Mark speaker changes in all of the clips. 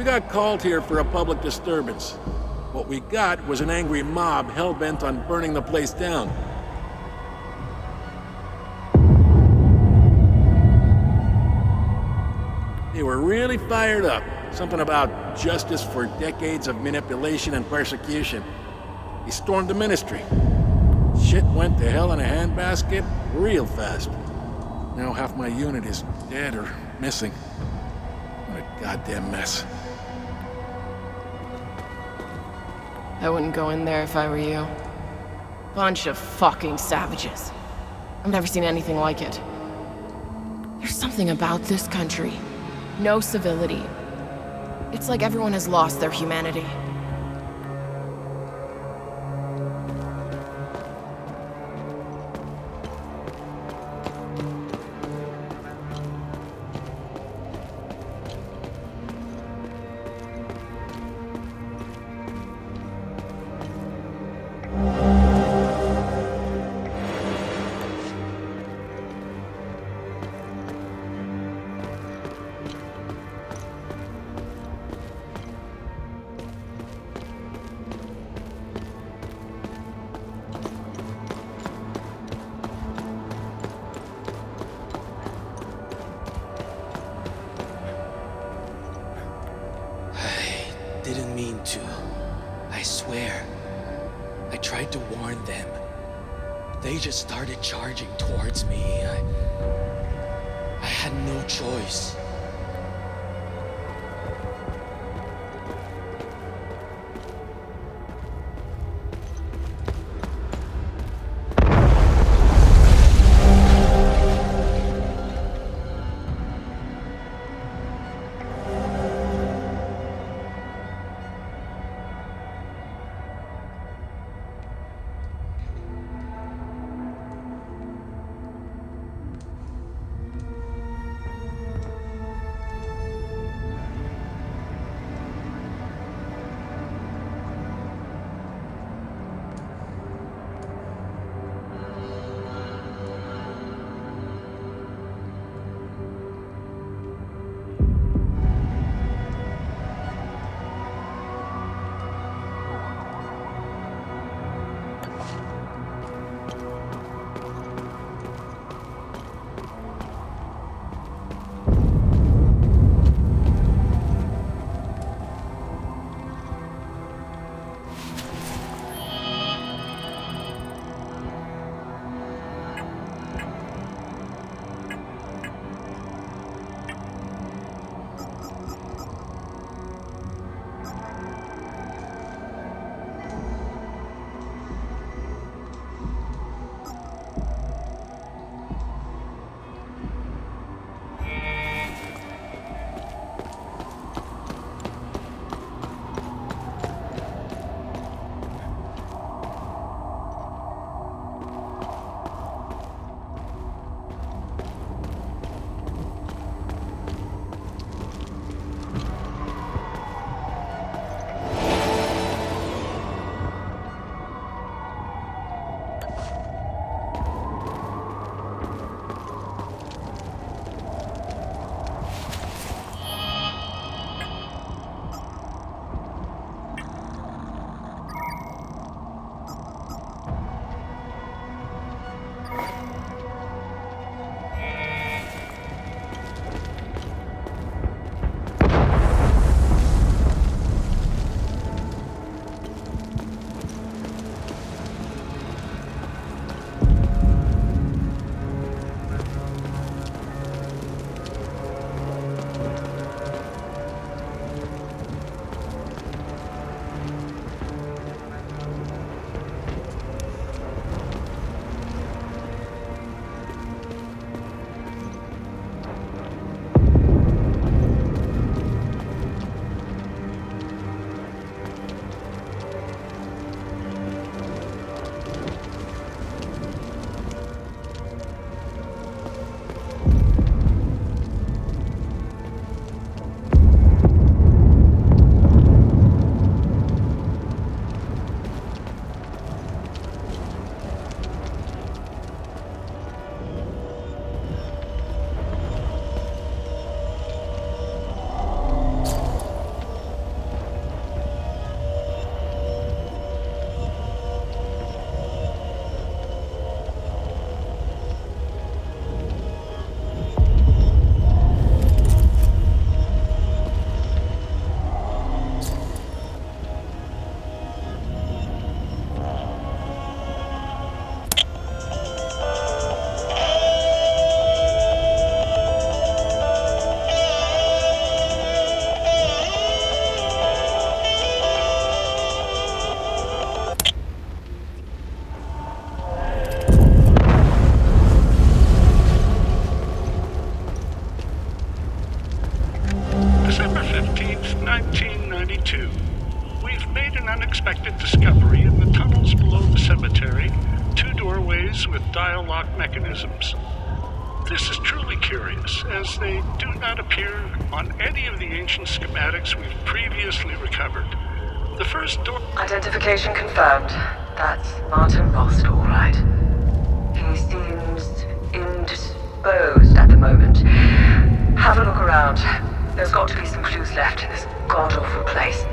Speaker 1: We got called here for a public disturbance. What we got was an angry mob hell-bent on burning the place down. They were really fired up. Something about justice for decades of manipulation and persecution. He stormed the ministry. Shit went to hell in a handbasket real fast. Now half my unit is dead or missing. What a goddamn mess.
Speaker 2: I wouldn't go in there if I were you. Bunch of fucking savages. I've never seen anything like it. There's something about this country. No civility. It's like everyone has lost their humanity.
Speaker 3: Didn't mean to. I swear. I tried to warn them. They just started charging towards me. I had no choice.
Speaker 4: mechanisms. This is truly curious, as they do not appear on any of the ancient schematics we've previously recovered. The first door...
Speaker 5: Identification confirmed. That's Martin Rost, all right. He seems indisposed at the moment. Have a look around. There's got to be some clues left in this god-awful place.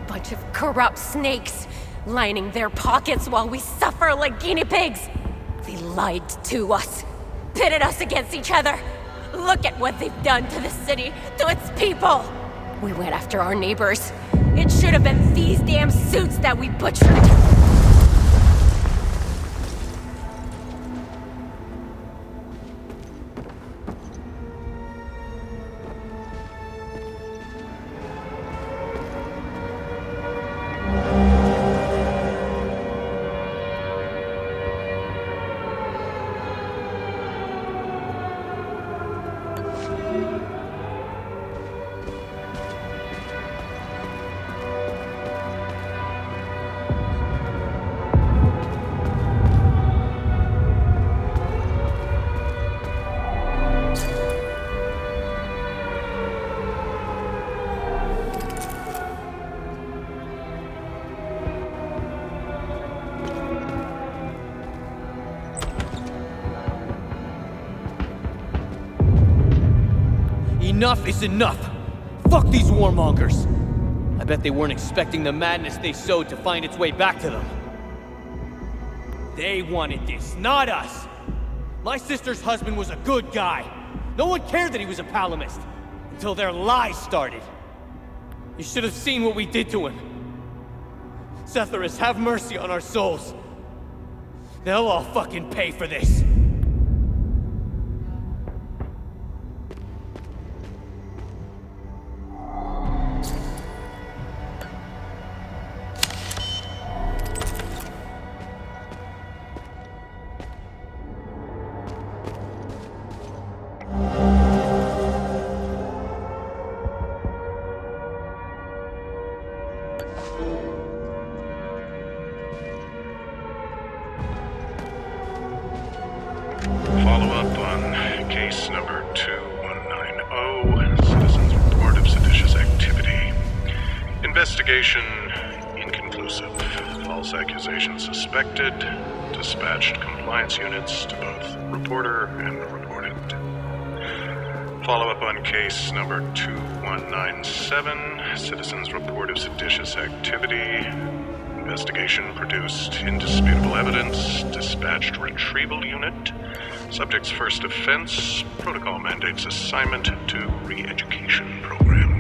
Speaker 6: Bunch of corrupt snakes, lining their pockets while we suffer like guinea pigs. They lied to us, pitted us against each other. Look at what they've done to the city, to its people. We went after our neighbors. It should have been these damn suits that we butchered.
Speaker 7: Enough is enough! Fuck these warmongers! I bet they weren't expecting the madness they sowed to find its way back to them. They wanted this, not us! My sister's husband was a good guy. No one cared that he was a Palamist, until their lies started. You should have seen what we did to him. Setharus, have mercy on our souls. They'll all fucking pay for this.
Speaker 4: Follow-up on case number 2190, Citizens Report of Seditious Activity. Investigation inconclusive. False accusation suspected. Dispatched compliance units to both reporter and reported. Follow-up on case number 2197, Citizens Report of Seditious Activity. Investigation produced indisputable evidence. Dispatched retrieval unit. Subject's first offense. Protocol mandates assignment to re-education program.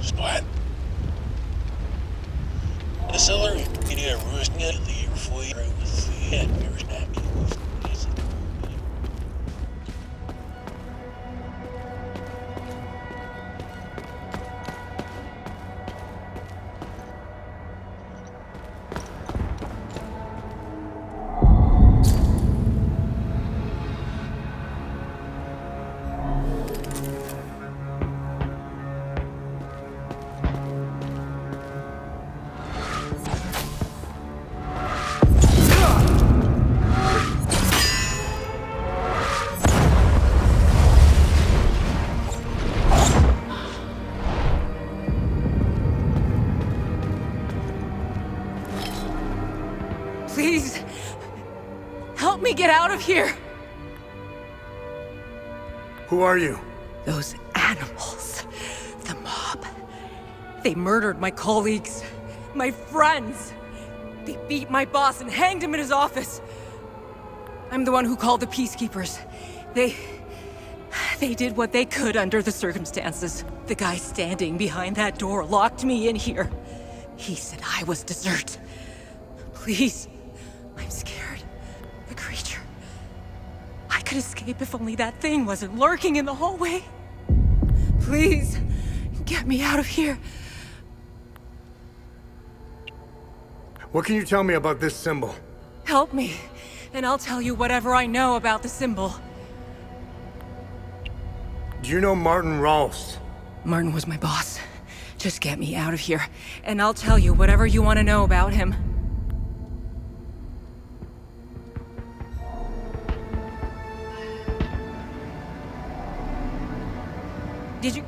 Speaker 1: Spot. The seller ini rusnya foi
Speaker 6: Please, help me get out of here.
Speaker 8: Who are you?
Speaker 6: Those animals. The mob. They murdered my colleagues. My friends. They beat my boss and hanged him in his office. I'm the one who called the peacekeepers. They did what they could under the circumstances. The guy standing behind that door locked me in here. He said I was dessert. Please, I'm scared. The creature. I could escape if only that thing wasn't lurking in the hallway. Please, get me out of here.
Speaker 8: What can you tell me about this symbol?
Speaker 6: Help me, and I'll tell you whatever I know about the symbol.
Speaker 8: Do you know Martin Rolst?
Speaker 6: Martin was my boss. Just get me out of here, and I'll tell you whatever you want to know about him. Did you...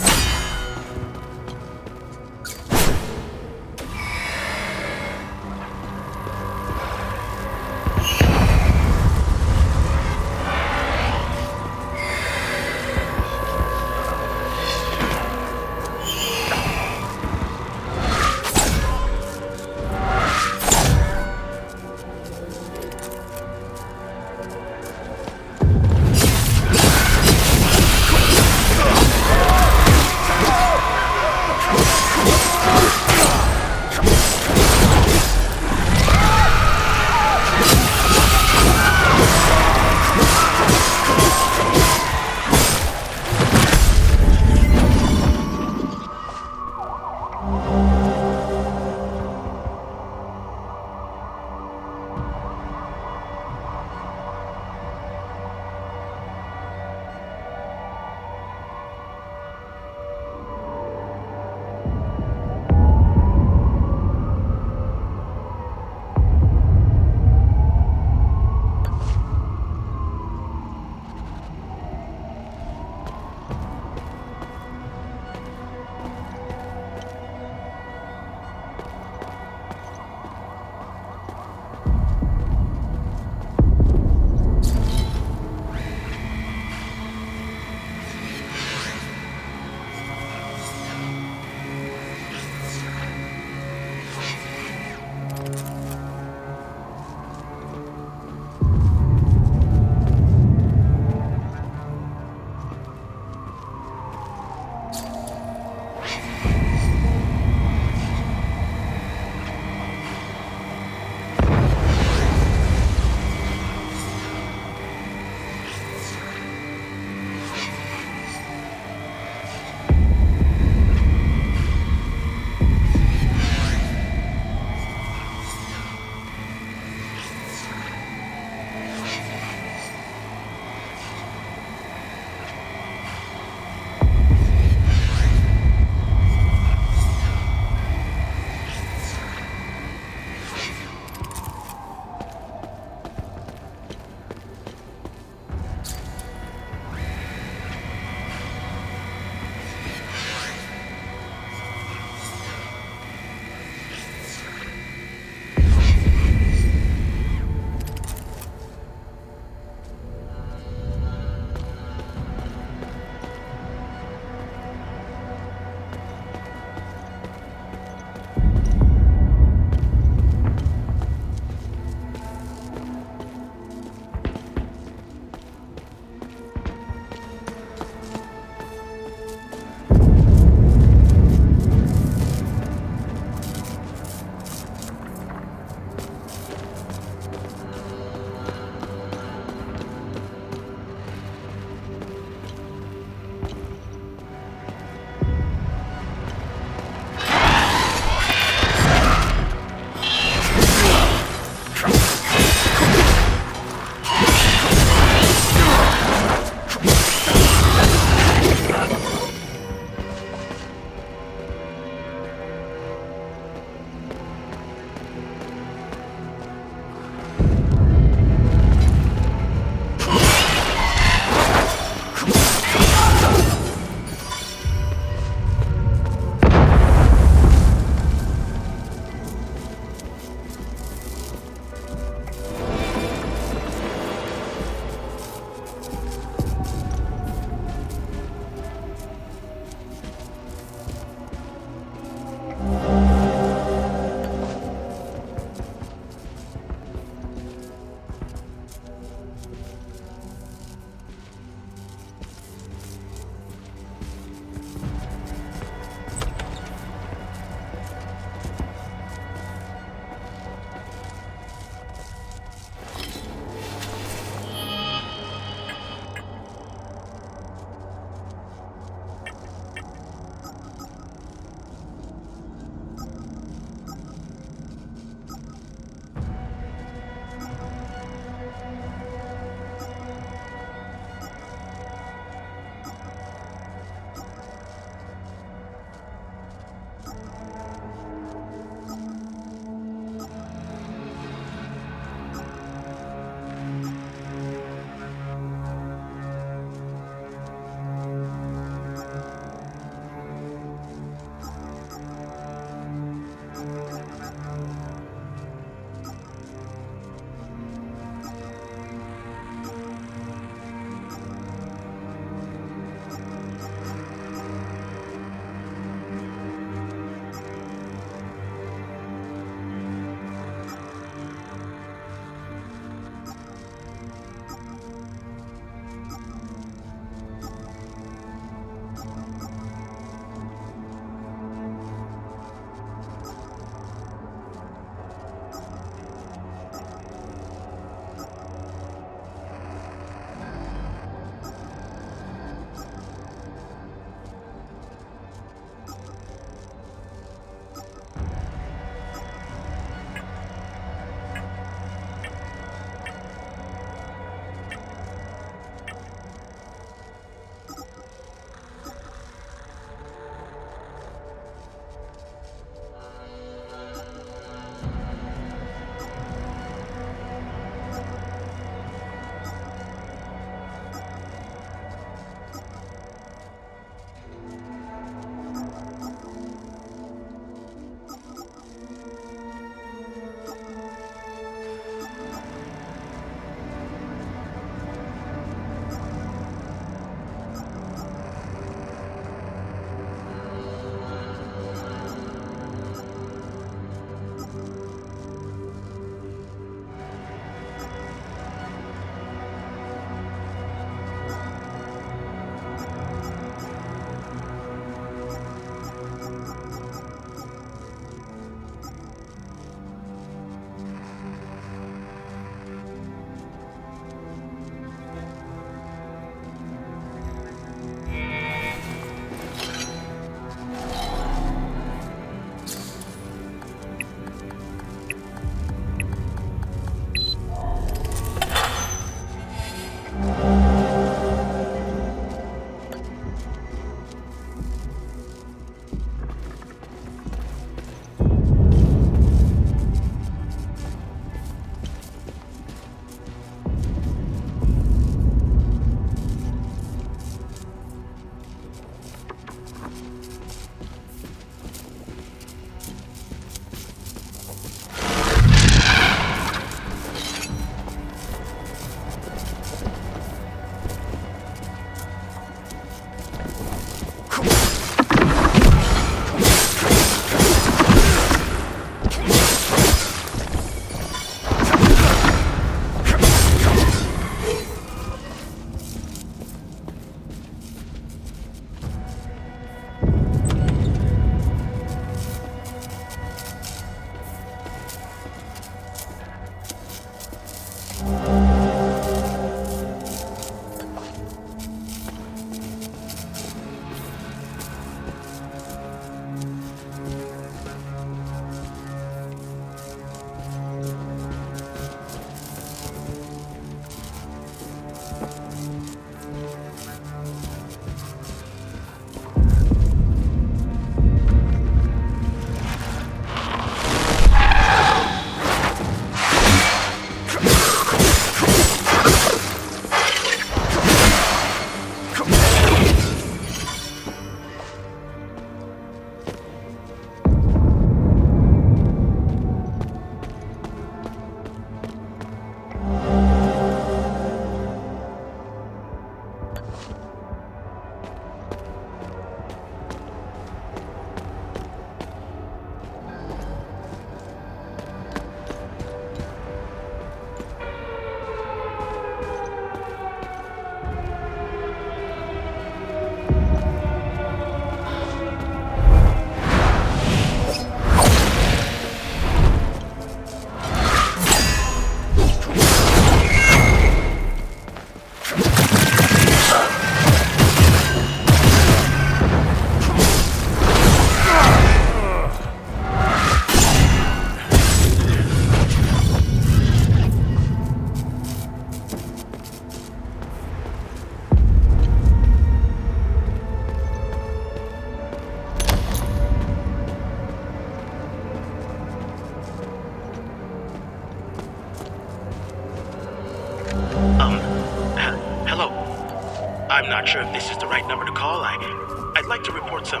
Speaker 9: I'm not sure if this is the right number to call. I'd like to report some,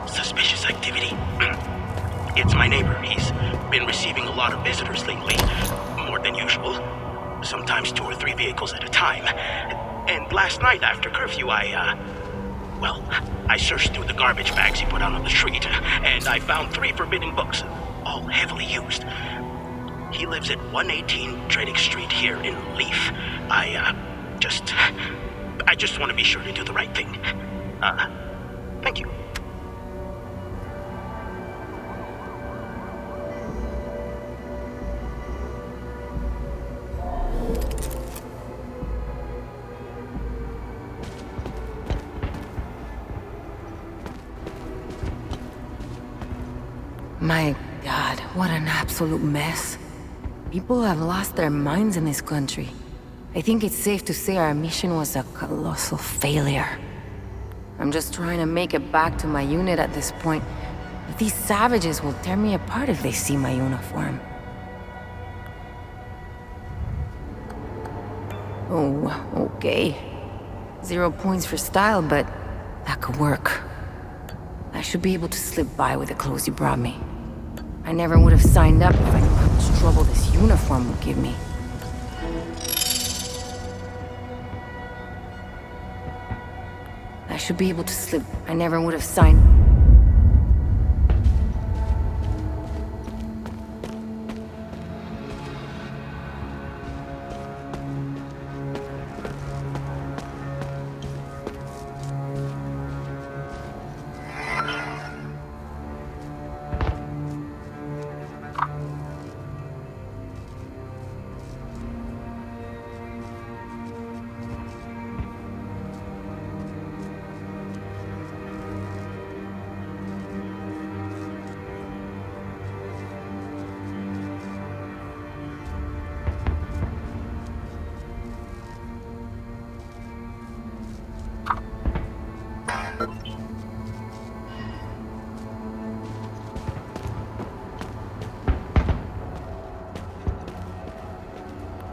Speaker 9: suspicious activity. It's my neighbor. He's been receiving a lot of visitors lately. More than usual. Sometimes 2 or 3 vehicles at a time. And last night after curfew, I searched through the garbage bags he put out on the street, and I found 3 forbidden books, all heavily used. He lives at 118 Trading Street here in Leaf. I just want to be sure to do the right thing. Thank you.
Speaker 5: My God, what an absolute mess. People have lost their minds in this country. I think it's safe to say our mission was a colossal failure. I'm just trying to make it back to my unit at this point. But these savages will tear me apart if they see my uniform. Oh, okay. 0 points for style, but that could work. I should be able to slip by with the clothes you brought me. I never would have signed up if I knew how much trouble this uniform would give me. I should be able to slip. I never would have signed...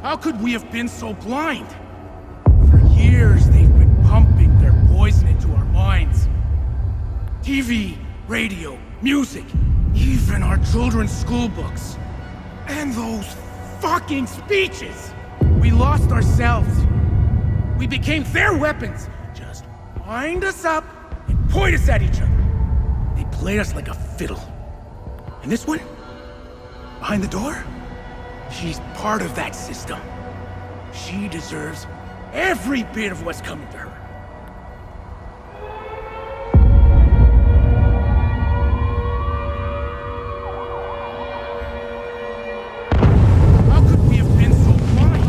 Speaker 10: How could we have been so blind? For years, they've been pumping their poison into our minds. TV, radio, music, even our children's school books. And those fucking speeches! We lost ourselves. We became their weapons. Just wind us up and point us at each other. They played us like a fiddle. And this one? Behind the door? She's part of that system. She deserves every bit of what's coming to her. How could we have been so blind?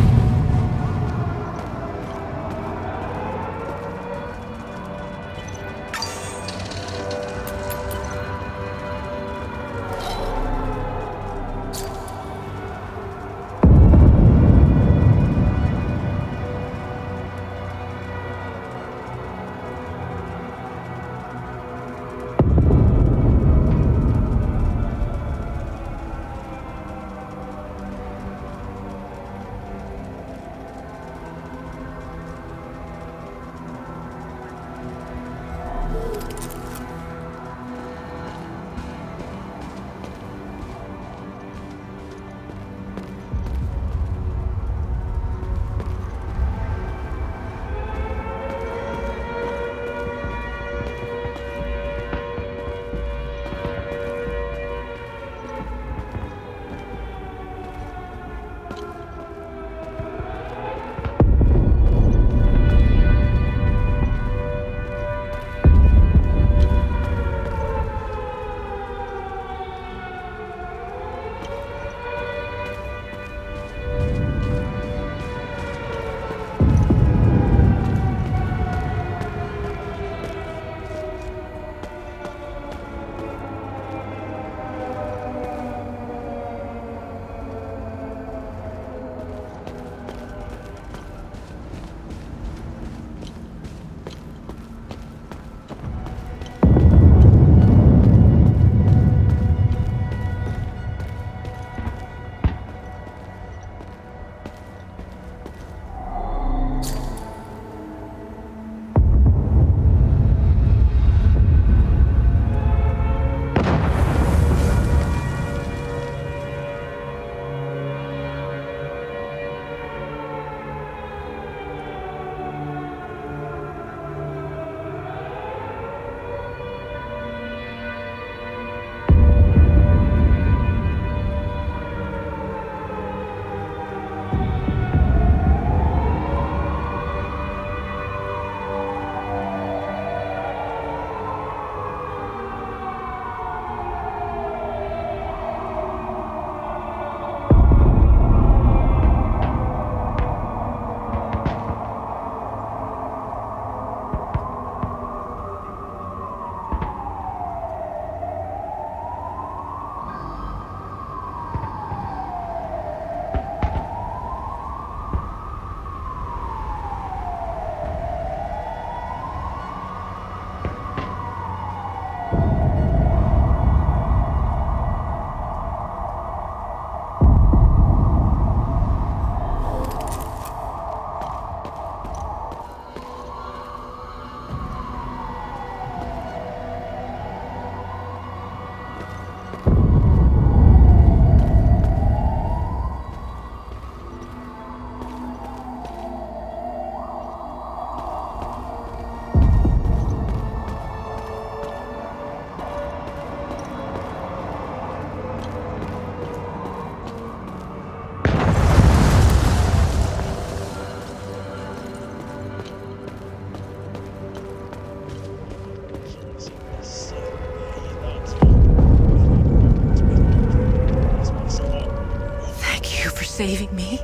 Speaker 11: saving me.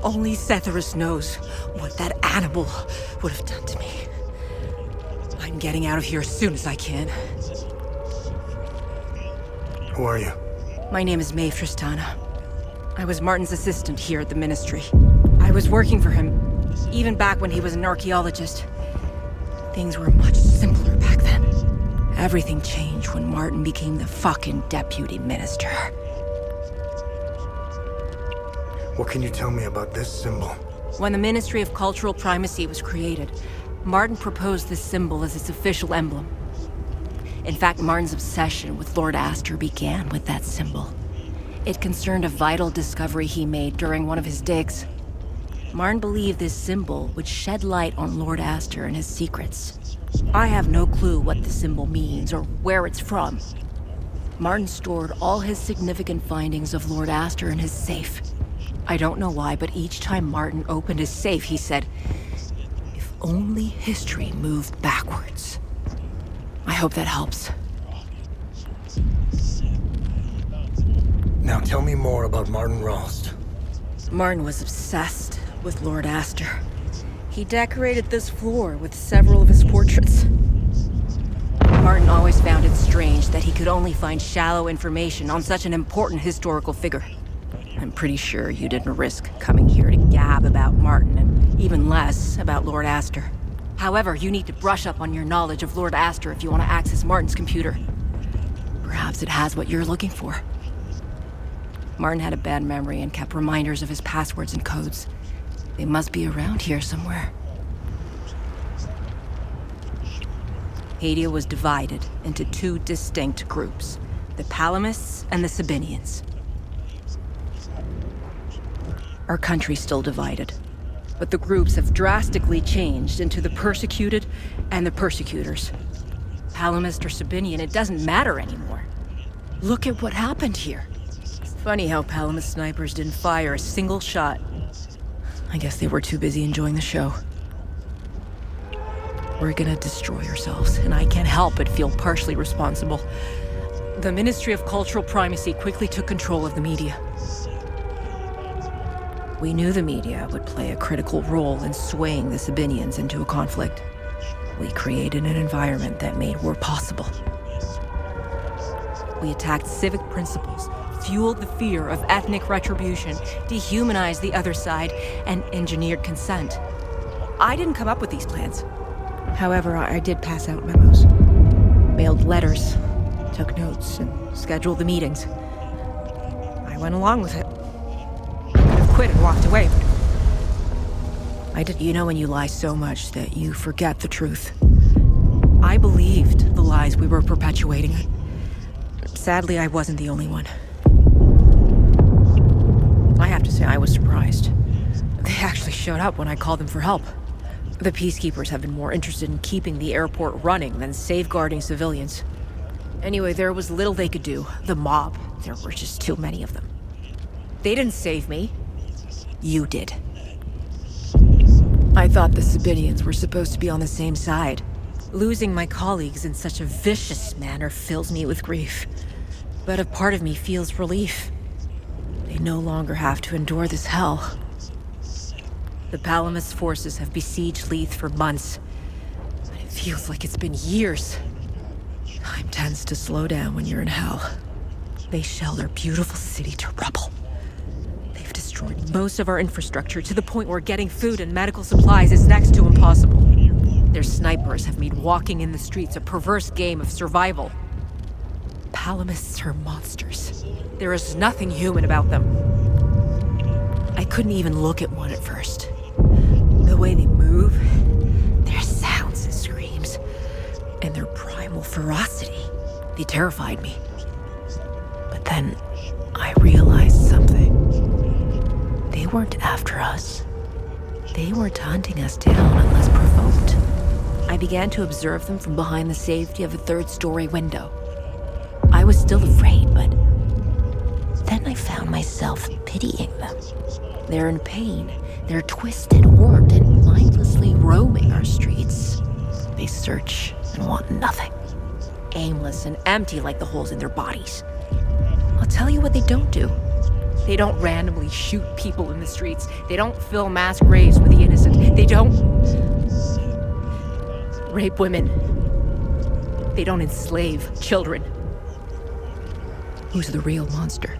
Speaker 11: Only Setharus knows what that animal would have done to me. I'm getting out of here as soon as I can.
Speaker 8: Who are you?
Speaker 11: My name is Maeve Tristana. I was Martin's assistant here at the Ministry. I was working for him, even back when he was an archaeologist. Things were much simpler back then. Everything changed when Martin became the fucking deputy minister.
Speaker 8: What can you tell me about this symbol?
Speaker 11: When the Ministry of Cultural Primacy was created, Martin proposed this symbol as its official emblem. In fact, Martin's obsession with Lord Astor began with that symbol. It concerned a vital discovery he made during one of his digs. Martin believed this symbol would shed light on Lord Astor and his secrets. I have no clue what the symbol means or where it's from. Martin stored all his significant findings of Lord Astor in his safe. I don't know why, but each time Martin opened his safe, he said, "If only history moved backwards." I hope that helps.
Speaker 8: Now tell me more about Martin Rost.
Speaker 11: Martin was obsessed with Lord Astor. He decorated this floor with several of his portraits. Martin always found it strange that he could only find shallow information on such an important historical figure. I'm pretty sure you didn't risk coming here to gab about Martin, and even less about Lord Astor. However, you need to brush up on your knowledge of Lord Astor if you want to access Martin's computer. Perhaps it has what you're looking for. Martin had a bad memory and kept reminders of his passwords and codes. They must be around here somewhere. Hadia was divided into two distinct groups, the Palamists and the Sabinians. Our country's still divided, but the groups have drastically changed into the persecuted and the persecutors. Palamist or Sabinian, it doesn't matter anymore. Look at what happened here. It's funny how Palamist snipers didn't fire a single shot. I guess they were too busy enjoying the show. We're gonna destroy ourselves, and I can't help but feel partially responsible. The Ministry of Cultural Primacy quickly took control of the media. We knew the media would play a critical role in swaying the Sabinians into a conflict. We created an environment that made war possible. We attacked civic principles, fueled the fear of ethnic retribution, dehumanized the other side, and engineered consent. I didn't come up with these plans. However, I did pass out memos, mailed letters, took notes, and scheduled the meetings. I went along with it. I could have quit and walked away, but I did. You know when you lie so much that you forget the truth. I believed the lies we were perpetuating. Sadly, I wasn't the only one. I have to say, I was surprised. They actually showed up when I called them for help. The peacekeepers have been more interested in keeping the airport running than safeguarding civilians. Anyway, there was little they could do. The mob, there were just too many of them. They didn't save me. You did. I thought the Sabinians were supposed to be on the same side. Losing my colleagues in such a vicious manner fills me with grief. But a part of me feels relief. They no longer have to endure this hell. The Palamist forces have besieged Leith for months, but it feels like it's been years. Time tends to slow down when you're in hell. They shell their beautiful city to rubble. They've destroyed most of our infrastructure to the point where getting food and medical supplies is next to impossible. Their snipers have made walking in the streets a perverse game of survival. Palamists are monsters. There is nothing human about them. I couldn't even look at one at first. The way they move, their sounds and screams, and their primal ferocity, they terrified me. But then I realized something. They weren't after us. They weren't hunting us down unless provoked. I began to observe them from behind the safety of a third-story window. I was still afraid, but then I found myself pitying them. They're in pain. They're twisted, warped, and mindlessly roaming our streets. They search and want nothing. Aimless and empty like the holes in their bodies. I'll tell you what they don't do. They don't randomly shoot people in the streets. They don't fill mass graves with the innocent. They don't rape women. They don't enslave children. Who's the real monster?